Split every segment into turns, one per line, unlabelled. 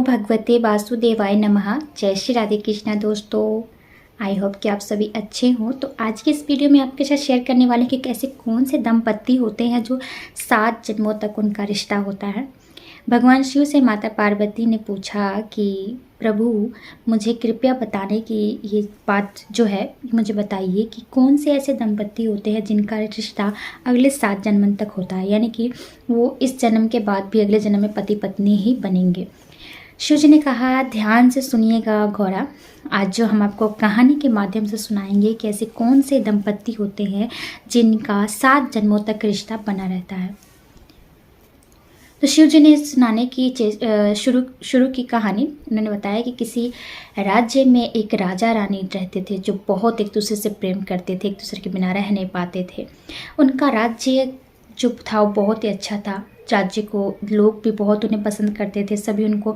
भगवते वासुदेवाय नमः। जय श्री राधे कृष्णा दोस्तों, आई होप कि आप सभी अच्छे हों। तो आज के इस वीडियो में आपके साथ शेयर करने वाले हैं कि कैसे कौन से दंपत्ति होते हैं जो 7 जन्मों तक उनका रिश्ता होता है। भगवान शिव से माता पार्वती ने पूछा कि प्रभु मुझे कृपया बताने की ये बात जो है मुझे बताइए कि कौन से ऐसे दंपत्ति होते हैं जिनका रिश्ता अगले 7 जन्म तक होता है, यानी कि वो इस जन्म के बाद भी अगले जन्म में पति पत्नी ही बनेंगे। शिव जी ने कहा, ध्यान से सुनिएगा गौरा, आज जो हम आपको कहानी के माध्यम से सुनाएंगे कि ऐसे कौन से दंपत्ति होते हैं जिनका 7 जन्मों तक रिश्ता बना रहता है। तो शिव जी ने सुनाने की शुरू की कहानी। उन्होंने बताया कि किसी राज्य में एक राजा रानी रहते थे जो बहुत एक दूसरे से प्रेम करते थे, एक दूसरे के बिना रह नहीं पाते थे। उनका राज्य जो था वो बहुत ही अच्छा था। राज्य को लोग भी बहुत उन्हें पसंद करते थे, सभी उनको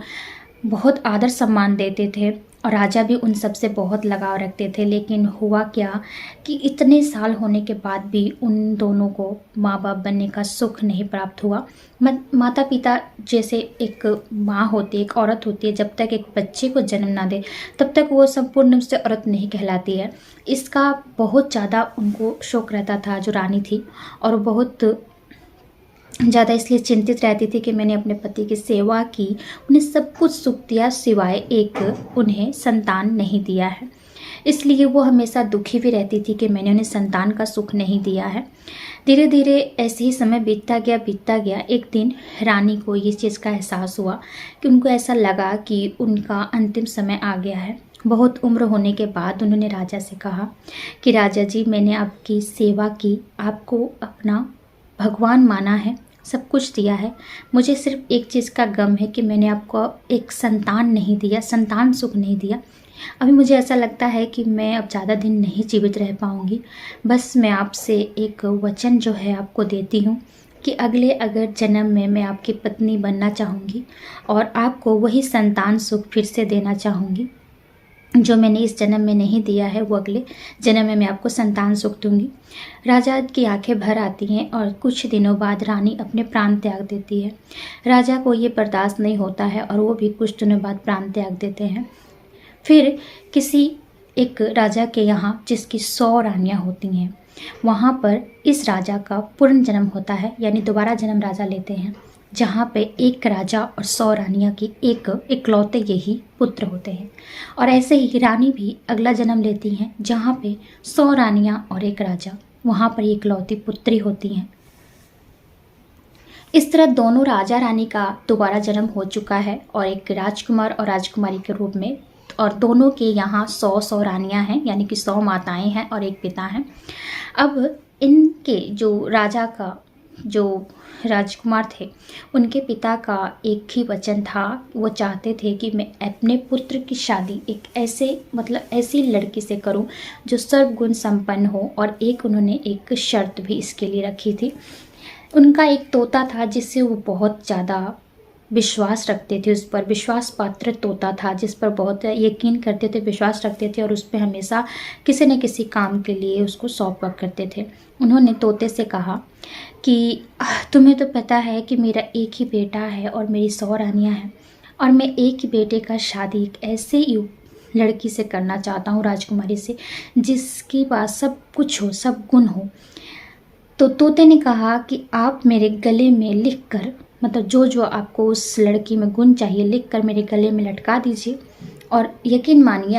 बहुत आदर सम्मान देते थे और राजा भी उन सब से बहुत लगाव रखते थे। लेकिन हुआ क्या कि इतने साल होने के बाद भी उन दोनों को माँ बाप बनने का सुख नहीं प्राप्त हुआ। माता पिता जैसे एक माँ होती है, एक औरत होती है, जब तक एक बच्चे को जन्म ना दे तब तक वो संपूर्ण रूप से औरत नहीं कहलाती है। इसका बहुत ज़्यादा उनको शौक रहता था जो रानी थी, और बहुत ज़्यादा इसलिए चिंतित रहती थी कि मैंने अपने पति की सेवा की, उन्हें सब कुछ सुख दिया, सिवाय एक उन्हें संतान नहीं दिया है। इसलिए वो हमेशा दुखी भी रहती थी कि मैंने उन्हें संतान का सुख नहीं दिया है। धीरे धीरे ऐसे ही समय बीतता गया। एक दिन रानी को ये चीज़ का एहसास हुआ कि उनको ऐसा लगा कि उनका अंतिम समय आ गया है। बहुत उम्र होने के बाद उन्होंने राजा से कहा कि राजा जी, मैंने आपकी सेवा की, आपको अपना भगवान माना है, सब कुछ दिया है, मुझे सिर्फ एक चीज़ का गम है कि मैंने आपको एक संतान नहीं दिया, संतान सुख नहीं दिया। अभी मुझे ऐसा लगता है कि मैं अब ज़्यादा दिन नहीं जीवित रह पाऊँगी। बस मैं आपसे एक वचन जो है आपको देती हूँ कि अगर जन्म में मैं आपकी पत्नी बनना चाहूँगी और आपको वही संतान सुख फिर से देना चाहूँगी जो मैंने इस जन्म में नहीं दिया है, वो अगले जन्म में मैं आपको संतान सुख दूंगी। राजा की आंखें भर आती हैं और कुछ दिनों बाद रानी अपने प्राण त्याग देती है। राजा को ये बर्दाश्त नहीं होता है और वो भी कुछ दिनों बाद प्राण त्याग देते हैं। फिर किसी एक राजा के यहाँ, जिसकी 100 रानियाँ होती हैं, वहाँ पर इस राजा का पुनर्जन्म होता है, यानी दोबारा जन्म राजा लेते हैं, जहाँ पे एक राजा और 100 रानियाँ की इकलौते यही पुत्र होते हैं। और ऐसे ही रानी भी अगला जन्म लेती हैं, जहाँ पे 100 रानियाँ और एक राजा, वहाँ पर इकलौती पुत्री होती हैं। इस तरह दोनों राजा रानी का दोबारा जन्म हो चुका है, और एक राजकुमार और राजकुमारी के रूप में, और दोनों के यहाँ 100 रानियाँ हैं, यानी कि 100 माताएं हैं और एक पिता हैं। अब इनके जो राजकुमार थे, उनके पिता का एक ही वचन था, वो चाहते थे कि मैं अपने पुत्र की शादी एक ऐसी लड़की से करूं जो सर्वगुण संपन्न हो। और उन्होंने एक शर्त भी इसके लिए रखी थी। उनका एक तोता था जिससे वो बहुत ज़्यादा विश्वास रखते थे, उस पर विश्वास पात्र तोता था जिस पर बहुत यकीन करते थे, विश्वास रखते थे, और उस पर हमेशा किसी न किसी काम के लिए उसको सौंपा करते थे। उन्होंने तोते से कहा कि तुम्हें तो पता है कि मेरा एक ही बेटा है और मेरी 100 रानियाँ हैं, और मैं एक ही बेटे का शादी एक ऐसे लड़की से करना चाहता हूँ, राजकुमारी से, जिसके पास सब कुछ हो, सब गुण हो। तो तोते ने कहा कि आप मेरे गले में लिखकर, मतलब जो आपको उस लड़की में गुण चाहिए, लिखकर मेरे गले में लटका दीजिए, और यकीन मानिए,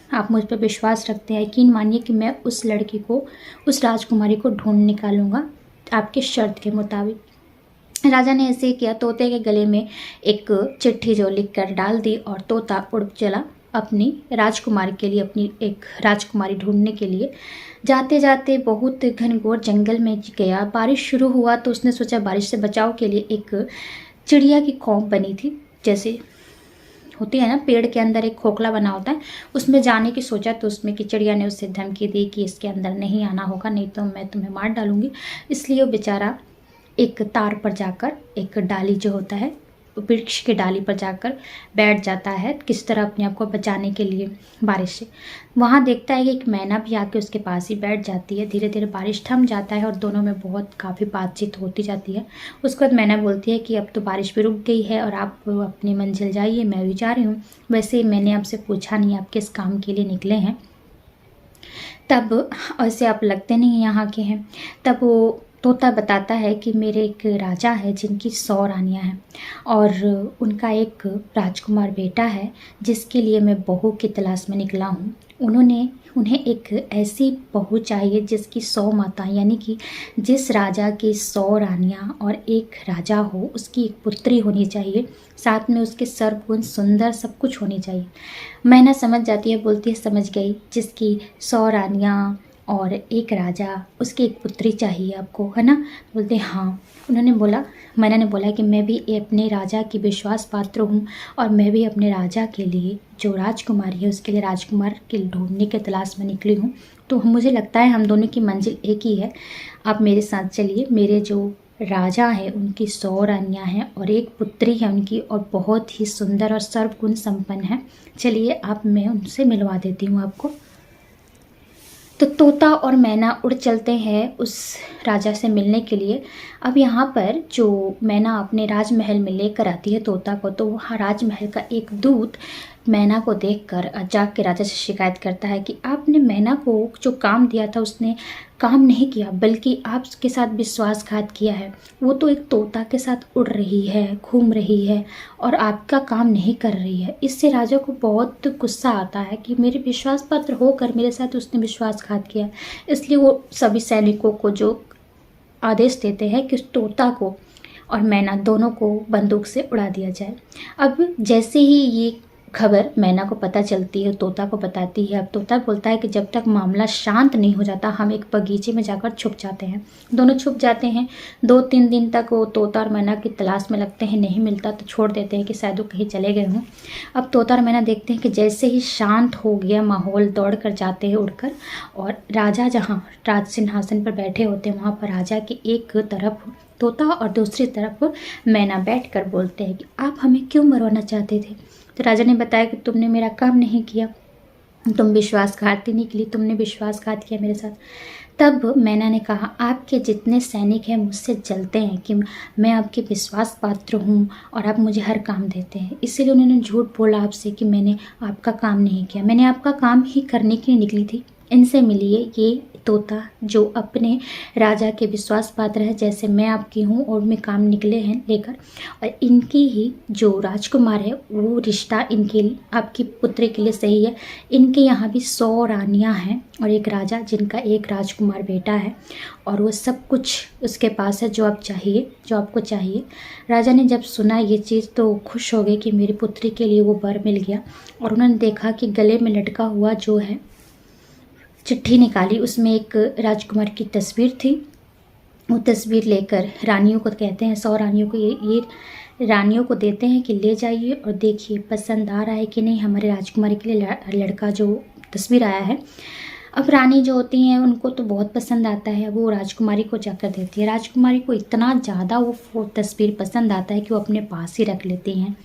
आप मुझ पर विश्वास रखते हैं, यकीन मानिए कि मैं उस लड़की को, उस राजकुमारी को ढूंढ निकालूंगा आपके शर्त के मुताबिक। राजा ने ऐसे किया। तोते के गले में एक चिट्ठी जो लिखकर डाल दी, और तोता उड़ चला अपनी राजकुमारी के लिए, अपनी एक राजकुमारी ढूंढने के लिए। जाते जाते बहुत घनघोर जंगल में गया। बारिश शुरू हुआ तो उसने सोचा बारिश से बचाव के लिए एक चिड़िया की खोप बनी थी, जैसे होती है ना, पेड़ के अंदर एक खोखला बना होता है, उसमें जाने की सोचा। तो उसमें की चिड़िया ने उससे धमकी दी कि इसके अंदर नहीं आना होगा, नहीं तो मैं तुम्हें मार डालूंगी। इसलिए वो बेचारा एक तार पर जाकर एक डाली जो होता है वृक्ष की डाली पर जाकर बैठ जाता है, किस तरह अपने आप को बचाने के लिए बारिश से। वहाँ देखता है कि एक मैना भी आके उसके पास ही बैठ जाती है। धीरे धीरे बारिश थम जाता है और दोनों में बहुत काफ़ी बातचीत होती जाती है। उसके बाद मैना बोलती है कि अब तो बारिश भी रुक गई है और आप अपनी मंजिल जाइए, मैं भी जा रही हूँ। वैसे मैंने आपसे पूछा नहीं आप किस काम के लिए निकले हैं, तब ऐसे आप लगते नहीं यहाँ के हैं। तब वो तोता बताता है कि मेरे एक राजा है जिनकी 100 रानियाँ हैं और उनका एक राजकुमार बेटा है जिसके लिए मैं बहू की तलाश में निकला हूँ। उन्हें एक ऐसी बहू चाहिए जिसकी 100 माता, यानी कि जिस राजा की 100 रानियाँ और एक राजा हो, उसकी एक पुत्री होनी चाहिए, साथ में उसके सर्वगुण सुंदर सब कुछ होनी चाहिए। मैना समझ जाती है, बोलती है समझ गई, जिसकी 100 रानियाँ और एक राजा, उसकी एक पुत्री चाहिए आपको, है ना? बोलते हाँ। मैंने ने बोला कि मैं भी अपने राजा की विश्वास पात्र हूँ और मैं भी अपने राजा के लिए जो राजकुमारी है उसके लिए राजकुमार के ढूंढने के तलाश में निकली हूँ। तो मुझे लगता है हम दोनों की मंजिल एक ही है, आप मेरे साथ चलिए। मेरे जो राजा है उनकी 100 रानियाँ हैं और एक पुत्री है उनकी, और बहुत ही सुंदर और सर्वगुण संपन्न है। चलिए मैं उनसे मिलवा देती हूँ आपको। तो तोता और मैना उड़ चलते हैं उस राजा से मिलने के लिए। अब यहाँ पर जो मैना अपने राजमहल में लेकर आती है तोता को, तो वहाँ राजमहल का एक दूत मैना को देखकर जाग के राजा से शिकायत करता है कि आपने मैना को जो काम दिया था उसने काम नहीं किया, बल्कि आपके साथ विश्वासघात किया है। वो तो एक तोता के साथ उड़ रही है, घूम रही है और आपका काम नहीं कर रही है। इससे राजा को बहुत गुस्सा आता है कि मेरे विश्वास पात्र होकर मेरे साथ उसने विश्वासघात किया। इसलिए वो सभी सैनिकों को जो आदेश देते हैं कि उस तोता को और मैना दोनों को बंदूक से उड़ा दिया जाए। अब जैसे ही ये खबर मैना को पता चलती है, तोता को बताती है। अब तोता बोलता है कि जब तक मामला शांत नहीं हो जाता हम एक बगीचे में जाकर छुप जाते हैं। दोनों छुप जाते हैं। 2-3 दिन तक वो तोता और मैना की तलाश में लगते हैं, नहीं मिलता तो छोड़ देते हैं कि शायद वो कहीं चले गए हों। अब तोता और मैना देखते हैं कि जैसे ही शांत हो गया माहौल, दौड़ कर जाते हैं उड़कर, और राजा जहाँ राज सिंहासन पर बैठे होते हैं वहाँ पर राजा की एक तरफ तोता और दूसरी तरफ मैना बैठकर बोलते हैं कि आप हमें क्यों मरवाना चाहते थे? तो राजा ने बताया कि तुमने मेरा काम नहीं किया, तुम विश्वासघाती निकली, तुमने विश्वासघात किया मेरे साथ। तब मैना ने कहा आपके जितने सैनिक हैं मुझसे जलते हैं कि मैं आपके विश्वास पात्र हूँ और आप मुझे हर काम देते हैं, इसीलिए उन्होंने झूठ बोला आपसे कि मैंने आपका काम नहीं किया। मैंने आपका काम ही करने के लिए निकली थी। इनसे मिलिए, ये तोता जो अपने राजा के विश्वास पात्र है, जैसे मैं आपकी हूँ और मैं काम निकले हैं लेकर, और इनकी ही जो राजकुमार है वो रिश्ता इनके आपकी पुत्री के लिए सही है। इनके यहाँ भी 100 रानियाँ हैं और एक राजा जिनका एक राजकुमार बेटा है, और वो सब कुछ उसके पास है जो आपको चाहिए। राजा ने जब सुना ये चीज़ तो खुश हो गए कि मेरी पुत्री के लिए वो वर मिल गया, और उन्होंने देखा कि गले में लटका हुआ जो है चिट्ठी निकाली, उसमें एक राजकुमार की तस्वीर थी। वो तस्वीर लेकर रानियों को कहते हैं, 100 रानियों को ये रानियों को देते हैं कि ले जाइए और देखिए पसंद आ रहा है कि नहीं हमारे राजकुमारी के लिए लड़का जो तस्वीर आया है। अब रानी जो होती हैं उनको तो बहुत पसंद आता है, वो राजकुमारी को जाकर देती है। राजकुमारी को इतना ज़्यादा वो तस्वीर पसंद आता है कि वो अपने पास ही रख लेती हैं।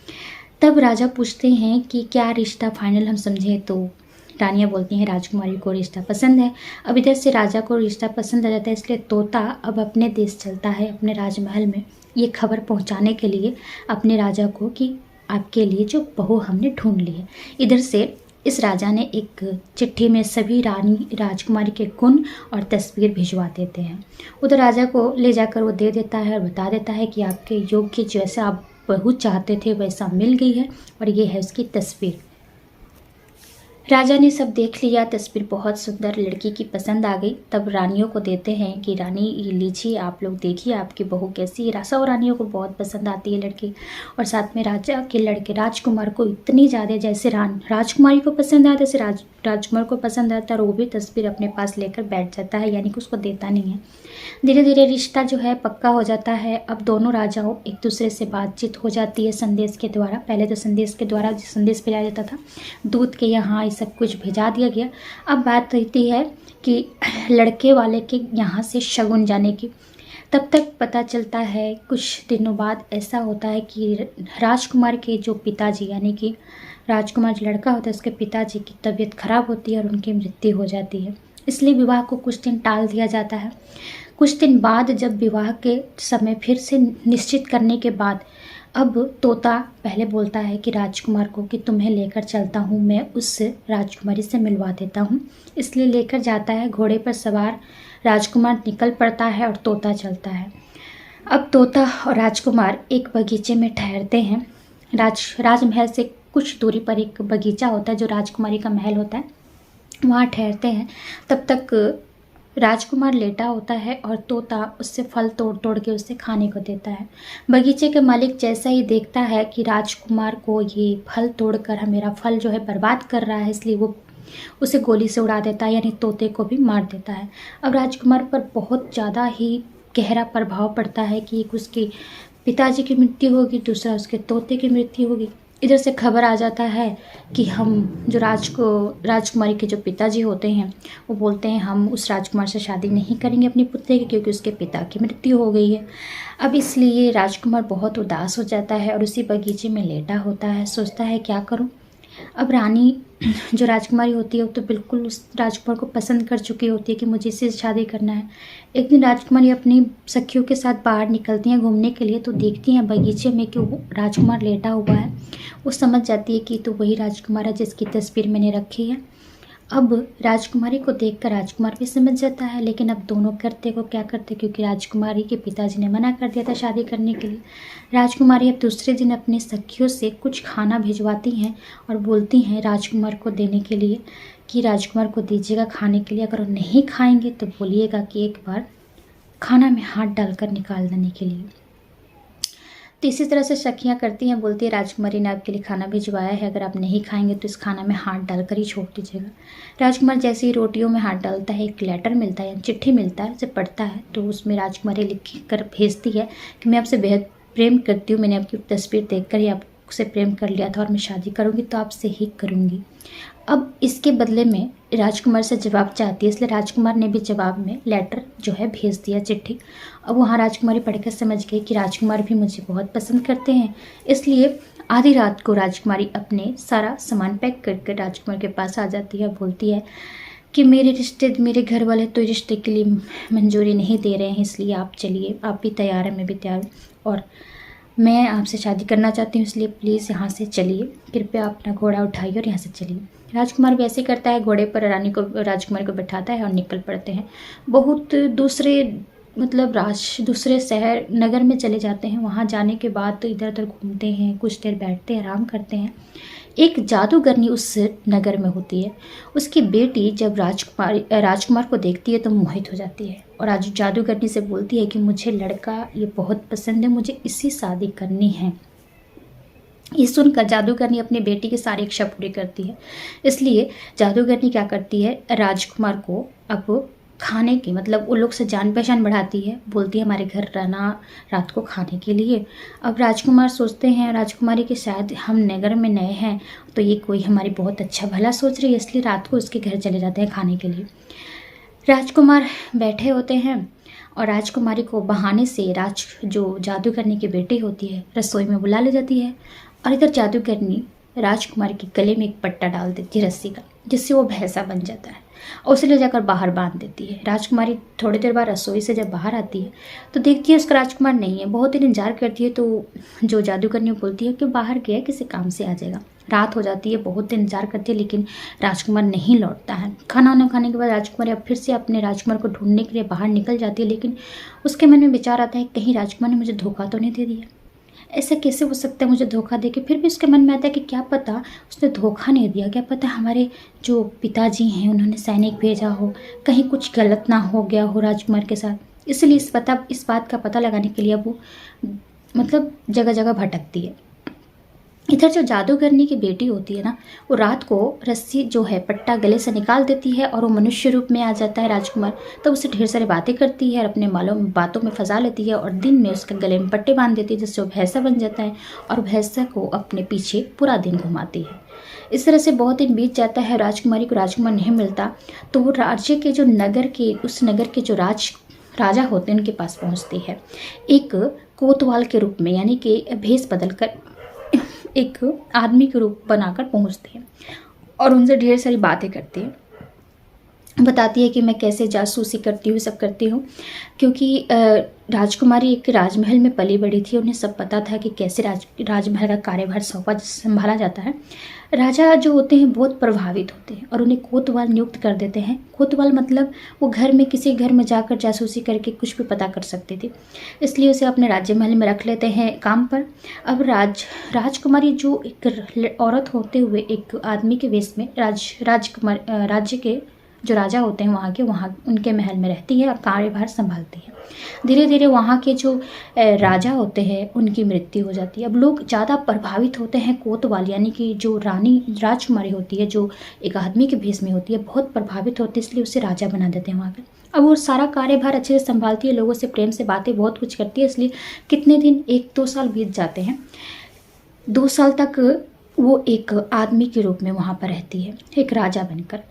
तब राजा पूछते हैं कि क्या रिश्ता फाइनल हम समझें? तो रानियाँ बोलती हैं राजकुमारी को रिश्ता पसंद है। अब इधर से राजा को रिश्ता पसंद आ जाता है, इसलिए तोता अब अपने देश चलता है, अपने राजमहल में ये खबर पहुंचाने के लिए अपने राजा को कि आपके लिए जो बहू हमने ढूंढ ली है। इधर से इस राजा ने एक चिट्ठी में सभी राजकुमारी के गुण और तस्वीर भिजवा देते हैं। उधर राजा को ले जाकर वो दे देता है और बता देता है कि आपके योग्य जैसा आप बहू चाहते थे वैसा मिल गई है, और ये है उसकी तस्वीर। राजा ने सब देख लिया, तस्वीर बहुत सुंदर लड़की की पसंद आ गई। तब रानियों को देते हैं कि रानी ये लीजिए, आप लोग देखिए आपकी बहू कैसी है। सब रानियों को बहुत पसंद आती है लड़की, और साथ में राजा के लड़के राजकुमार को इतनी ज़्यादा, जैसे राजकुमारी को पसंद आता है जैसे राजकुमार को पसंद आता है, और वो भी तस्वीर अपने पास लेकर बैठ जाता है, यानी कि उसको देता नहीं है। धीरे धीरे रिश्ता जो है पक्का हो जाता है। अब दोनों राजाओं एक दूसरे से बातचीत हो जाती है संदेश के द्वारा। पहले तो संदेश के द्वारा संदेश भेजा जाता था, दूत के यहाँ ये सब कुछ भेजा दिया गया। अब बात रहती है कि लड़के वाले के यहाँ से शगुन जाने की। तब तक पता चलता है, कुछ दिनों बाद ऐसा होता है कि राजकुमार के जो पिताजी, यानी कि राजकुमार जो लड़का होता है उसके पिताजी की तबीयत खराब होती है और उनकी मृत्यु हो जाती है। इसलिए विवाह को कुछ दिन टाल दिया जाता है। कुछ दिन बाद जब विवाह के समय फिर से निश्चित करने के बाद अब तोता पहले बोलता है कि राजकुमार को कि तुम्हें लेकर चलता हूँ, मैं उस राजकुमारी से मिलवा देता हूँ। इसलिए लेकर जाता है। घोड़े पर सवार राजकुमार निकल पड़ता है और तोता चलता है। अब तोता और राजकुमार एक बगीचे में ठहरते हैं। राजमहल से कुछ दूरी पर एक बगीचा होता है जो राजकुमारी का महल होता है, वहाँ ठहरते हैं। तब तक राजकुमार लेटा होता है और तोता उससे फल तोड़ तोड़ के उसे खाने को देता है। बगीचे के मालिक जैसा ही देखता है कि राजकुमार को ये फल तोड़कर मेरा फल जो है बर्बाद कर रहा है, इसलिए वो उसे गोली से उड़ा देता है, यानी तोते को भी मार देता है। अब राजकुमार पर बहुत ज़्यादा ही गहरा प्रभाव पड़ता है कि एक उसके पिताजी की मृत्यु होगी, दूसरा उसके तोते की मृत्यु होगी। इधर से खबर आ जाता है कि हम जो राजकुमारी के जो पिताजी होते हैं वो बोलते हैं हम उस राजकुमार से शादी नहीं करेंगे अपनी पुत्री की, क्योंकि उसके पिता की मृत्यु हो गई है। अब इसलिए राजकुमार बहुत उदास हो जाता है और उसी बगीचे में लेटा होता है, सोचता है क्या करूं। अब रानी जो राजकुमारी होती है वो तो बिल्कुल उस राजकुमार को पसंद कर चुकी होती है कि मुझे इससे शादी करना है। एक दिन राजकुमारी अपनी सखियों के साथ बाहर निकलती हैं घूमने के लिए, तो देखती हैं बगीचे में कि वो राजकुमार लेटा हुआ है। वो समझ जाती है कि तो वही राजकुमार है जिसकी तस्वीर मैंने रखी है। अब राजकुमारी को देखकर राजकुमार भी समझ जाता है, लेकिन अब दोनों करते को क्या करते, क्योंकि राजकुमारी के पिताजी ने मना कर दिया था शादी करने के लिए। राजकुमारी अब दूसरे दिन अपने सखियों से कुछ खाना भिजवाती हैं और बोलती हैं राजकुमार को देने के लिए कि राजकुमार को दीजिएगा खाने के लिए, अगर वो नहीं खाएंगे तो बोलिएगा कि एक बार खाना में हाथ डालकर निकाल देने के लिए। तो इसी तरह से सखियाँ करती हैं, बोलती है राजकुमारी ने आपके लिए खाना भिजवाया है, अगर आप नहीं खाएंगे तो इस खाना में हाथ डालकर ही छोड़ दीजिएगा। राजकुमार जैसे ही रोटियों में हाथ डालता है, एक लेटर मिलता है, चिट्ठी मिलता है, उसे पढ़ता है तो उसमें राजकुमारी लिख कर भेजती है कि मैं आपसे बेहद प्रेम करती हूँ, मैंने आपकी तस्वीर देखकर ही आपसे प्रेम कर लिया था और मैं शादी करूँगी तो आपसे ही करूँगी। अब इसके बदले में राजकुमार से जवाब चाहती है, इसलिए राजकुमार ने भी जवाब में लेटर जो है भेज दिया, चिट्ठी। अब वहाँ राजकुमारी पढ़कर समझ गई कि राजकुमार भी मुझे बहुत पसंद करते हैं, इसलिए आधी रात को राजकुमारी अपने सारा सामान पैक करके राजकुमार के पास आ जाती है, बोलती है कि मेरे घर वाले तो रिश्ते के लिए मंजूरी नहीं दे रहे हैं, इसलिए आप चलिए, आप भी तैयार हैं, मैं भी तैयार हूँ और मैं आपसे शादी करना चाहती हूँ, इसलिए प्लीज़ यहाँ से चलिए, कृपया अपना घोड़ा उठाइए और यहाँ से चलिए। राजकुमार भी ऐसे करता है, घोड़े पर राजकुमारी को बैठाता है और निकल पड़ते हैं। बहुत दूसरे शहर नगर में चले जाते हैं। वहाँ जाने के बाद तो इधर उधर घूमते हैं, कुछ देर बैठते हैं, आराम करते हैं। एक जादूगरनी उस नगर में होती है। उसकी बेटी जब राजकुमार को देखती है तो मोहित हो जाती है और आज जादूगरनी से बोलती है कि मुझे लड़का ये बहुत पसंद है, मुझे इससे शादी करनी है। ये सुनकर जादूगरनी अपनी बेटी की सारी इच्छा पूरी करती है। इसलिए जादूगरनी क्या करती है, राजकुमार को अब खाने की उन लोग से जान पहचान बढ़ाती है, बोलती है हमारे घर रहना रात को खाने के लिए। अब राजकुमार सोचते हैं राजकुमारी के शायद हम नगर में नए हैं तो ये कोई हमारी बहुत अच्छा भला सोच रही है, इसलिए रात को उसके घर चले जाते हैं खाने के लिए। राजकुमार बैठे होते हैं और राजकुमारी को बहाने से जो जादूगरनी की बेटी होती है रसोई में बुला ले जाती है और इधर जादूगरनी राजकुमारी के गले में एक पट्टा डाल देती है रस्सी का, जिससे वो भैंसा बन जाता है और उसे ले जाकर बाहर बांध देती है। राजकुमारी थोड़ी देर बाद रसोई से जब बाहर आती है तो देखती है उसका राजकुमार नहीं है। बहुत देर इंतजार करती है तो जो जादूगरनी बोलती है कि बाहर गया किसी काम से आ जाएगा। रात हो जाती है, बहुत देर इंतजार करती है लेकिन राजकुमार नहीं लौटता है। खाना वाना खाने के बाद राजकुमारी अब फिर से अपने राजकुमार को ढूंढने के लिए बाहर निकल जाती है, लेकिन उसके मन में विचार आता है कहीं राजकुमार ने मुझे धोखा तो नहीं दे दिया, ऐसा कैसे हो सकता है मुझे धोखा दे के। फिर भी उसके मन में आता है कि क्या पता उसने धोखा नहीं दिया, क्या पता हमारे जो पिताजी हैं उन्होंने सैनिक भेजा हो, कहीं कुछ गलत ना हो गया हो राजकुमार के साथ। इसलिए इस बात का पता लगाने के लिए वो जगह जगह भटकती है। इधर जो जादूगरनी की बेटी होती है ना, वो रात को रस्सी जो है पट्टा गले से निकाल देती है और वो मनुष्य रूप में आ जाता है राजकुमार। तब उससे ढेर सारी बातें करती है और अपने बातों में फंसा लेती है और दिन में उसके गले में पट्टे बांध देती है, जिससे वो भैंसा बन जाता है और भैंसा को अपने पीछे पूरा दिन घुमाती है। इस तरह से बहुत दिन बीत जाता है, राजकुमारी को राजकुमार नहीं मिलता। तो वो राज्य के जो उस नगर के जो राजा होते हैं उनके पास पहुंचती है, एक कोतवाल के रूप में, यानी कि भेष बदलकर एक आदमी के रूप बनाकर पहुंचती है और उनसे ढेर सारी बातें करती है। बताती है कि मैं कैसे जासूसी करती हूँ, सब करती हूँ, क्योंकि राजकुमारी एक राजमहल में पली बड़ी थी। उन्हें सब पता था कि कैसे राजमहल का कार्यभार संभाला जाता है। राजा जो होते हैं बहुत प्रभावित होते हैं और उन्हें कोतवाल नियुक्त कर देते हैं। कोतवाल मतलब वो घर में, किसी घर में जाकर जासूसी करके कुछ भी पता कर सकती थी, इसलिए उसे अपने राज्यमहल में रख लेते हैं काम पर। अब राजकुमारी जो एक औरत होते हुए एक आदमी के वेश में राज्य के जो राजा होते हैं वहाँ उनके महल में रहती है और कार्यभार संभालती है। धीरे धीरे वहाँ के जो राजा होते हैं उनकी मृत्यु हो जाती है। अब लोग ज़्यादा प्रभावित होते हैं कोतवाल, यानी कि जो राजकुमारी होती है जो एक आदमी के भेष में होती है, बहुत प्रभावित होते हैं, इसलिए उसे राजा बना देते हैं वहाँ के। अब वो सारा कार्यभार अच्छे से संभालती है, लोगों से प्रेम से बातें बहुत कुछ करती है, इसलिए कितने दिन, 1-2 साल बीत जाते हैं। 2 साल तक वो एक आदमी के रूप में वहाँ पर रहती है, एक राजा बनकर।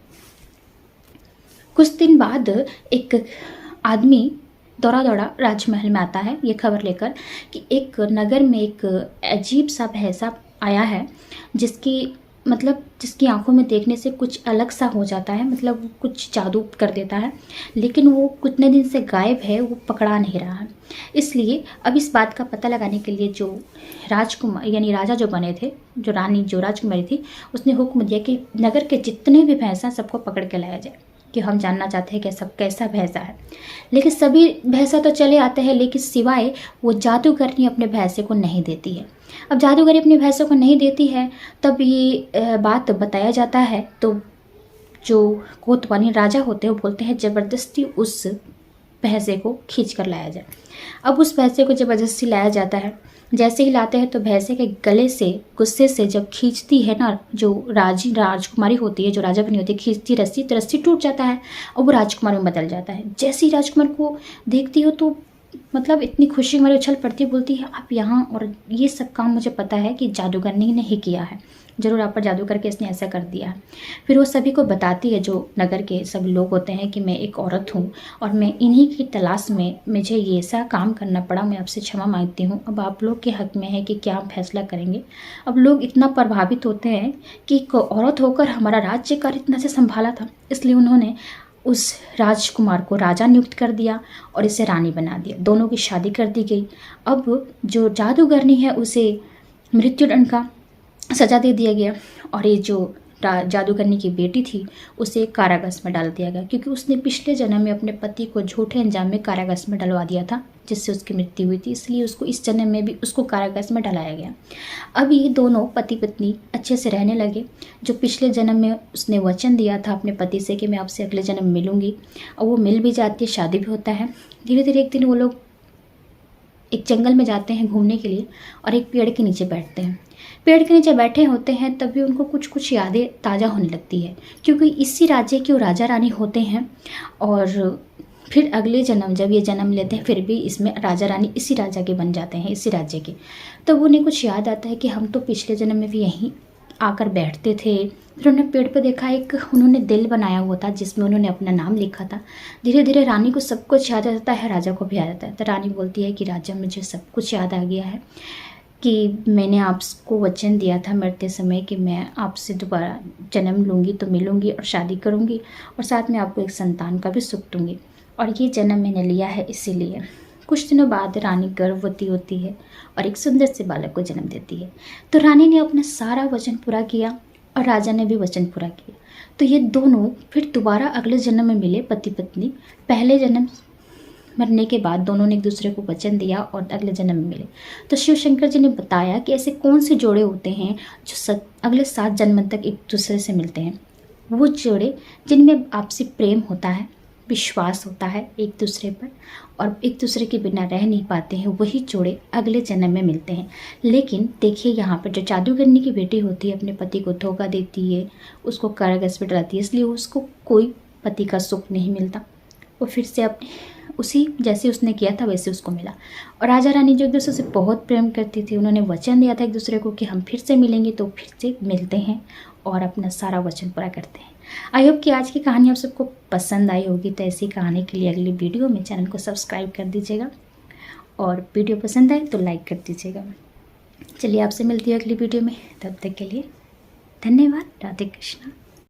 कुछ दिन बाद एक आदमी दौड़ा राजमहल में आता है ये खबर लेकर कि एक नगर में एक अजीब सा भैंसा आया है, जिसकी आंखों में देखने से कुछ अलग सा हो जाता है, मतलब कुछ जादू कर देता है, लेकिन वो कितने दिन से गायब है, वो पकड़ा नहीं रहा है। इसलिए अब इस बात का पता लगाने के लिए जो राजकुमार यानी राजा जो बने थे, जो राजकुमारी थी, उसने हुक्म दिया कि नगर के जितने भी भैंसा सबको पकड़ के लाया जाए, कि हम जानना चाहते हैं कि सब कैसा भैंसा है। लेकिन सभी भैंसा तो चले आते हैं, लेकिन सिवाय वो जादूगरनी अपने भैंसे को नहीं देती है। अब जादूगरी अपने भैंसों को नहीं देती है, तब ये बात बताया जाता है, तो जो कोतवाली राजा होते हैं वो बोलते हैं ज़बरदस्ती उस भैंसे को खींच कर लाया जाए। अब उस भैंसे को ज़बरदस्ती लाया जाता है। जैसे ही लाते हैं तो भैंसे के गले से गुस्से से जब खींचती है ना, जो राजकुमारी होती है, जो राजा बनी होती है, खींचती रस्सी, तो रस्सी टूट जाता है और वो राजकुमार में बदल जाता है। जैसे ही राजकुमार को देखती हो तो मतलब इतनी खुशी हमारी उछल पड़ती है, बोलती है आप यहाँ, और ये सब काम मुझे पता है कि जादूगरनी ने ही किया है, ज़रूर आप पर जादू करके इसने ऐसा कर दिया है। फिर वो सभी को बताती है, जो नगर के सब लोग होते हैं, कि मैं एक औरत हूँ और मैं इन्हीं की तलाश में मुझे ये ऐसा काम करना पड़ा, मैं आपसे क्षमा मांगती हूँ। अब आप लोग के हक में है कि क्या फैसला करेंगे। अब लोग इतना प्रभावित होते हैं कि एक औरत होकर हमारा राज्य कार्य इतना से संभाला था, इसलिए उन्होंने उस राजकुमार को राजा नियुक्त कर दिया और इसे रानी बना दिया। दोनों की शादी कर दी गई। अब जो जादूगरनी है उसे मृत्युदंड का सजा दे दिया गया और ये जो जादूगरनी की बेटी थी उसे कारागार में डाल दिया गया, क्योंकि उसने पिछले जन्म में अपने पति को झूठे अंजाम में कारागार में डलवा दिया था, जिससे उसकी मृत्यु हुई थी, इसलिए उसको इस जन्म में भी उसको कारागार में डलाया गया। अब ये दोनों पति पत्नी अच्छे से रहने लगे। जो पिछले जन्म में उसने वचन दिया था अपने पति से कि मैं आपसे अगले जन्म में मिलूंगी, और वो मिल भी जाती है, शादी भी होता है। धीरे धीरे एक दिन वो लोग एक जंगल में जाते हैं घूमने के लिए और एक पेड़ के नीचे बैठते हैं। पेड़ के नीचे बैठे होते हैं तभी उनको कुछ कुछ यादें ताज़ा होने लगती है, क्योंकि इसी राज्य के वो राजा रानी होते हैं और फिर अगले जन्म जब ये जन्म लेते हैं फिर भी इसमें राजा रानी इसी राजा के बन जाते हैं, इसी राज्य के। तो उन्हें कुछ याद आता है कि हम तो पिछले जन्म में भी यहीं आकर बैठते थे। फिर उन्होंने पेड़ पर देखा, एक उन्होंने दिल बनाया हुआ था जिसमें उन्होंने अपना नाम लिखा था। धीरे धीरे रानी को सब कुछ याद आ जाता है, राजा को भी याद आता है। तो रानी बोलती है कि राजा मुझे सब कुछ याद आ गया है कि मैंने आपको वचन दिया था मरते समय कि मैं आपसे दोबारा जन्म लूँगी तो मिलूँगी और शादी करूँगी और साथ में आपको एक संतान का भी सुख दूँगी, और ये जन्म मैंने लिया है इसीलिए। कुछ दिनों बाद रानी गर्भवती होती है और एक सुंदर से बालक को जन्म देती है। तो रानी ने अपना सारा वचन पूरा किया और राजा ने भी वचन पूरा किया। तो ये दोनों फिर दोबारा अगले जन्म में मिले, पति पत्नी। पहले जन्म मरने के बाद दोनों ने एक दूसरे को वचन दिया और अगले जन्म में मिले। तो शिव शंकर जी ने बताया कि ऐसे कौन से जोड़े होते हैं जो अगले 7 जन्म तक एक दूसरे से मिलते हैं। वो जोड़े जिनमें आपसी प्रेम होता है, विश्वास होता है एक दूसरे पर, और एक दूसरे के बिना रह नहीं पाते हैं, वही जोड़े अगले जन्म में मिलते हैं। लेकिन देखिए यहाँ पर जो जादूगरनी की बेटी होती है अपने पति को धोखा देती है, उसको कारागार में डलाती है, इसलिए उसको कोई पति का सुख नहीं मिलता। वो फिर से अपने उसी जैसे उसने किया था वैसे उसको मिला। और राजा रानी जो एक दूसरे से बहुत प्रेम करती थी, उन्होंने वचन दिया था एक दूसरे को कि हम फिर से मिलेंगे, तो फिर से मिलते हैं और अपना सारा वचन पूरा करते हैं। आई होप कि आज की कहानी आप सबको पसंद आई होगी। तो ऐसी कहानी के लिए अगली वीडियो में चैनल को सब्सक्राइब कर दीजिएगा और वीडियो पसंद आए तो लाइक कर दीजिएगा। चलिए आपसे मिलती है अगली वीडियो में, तब तक के लिए धन्यवाद। राधे कृष्णा।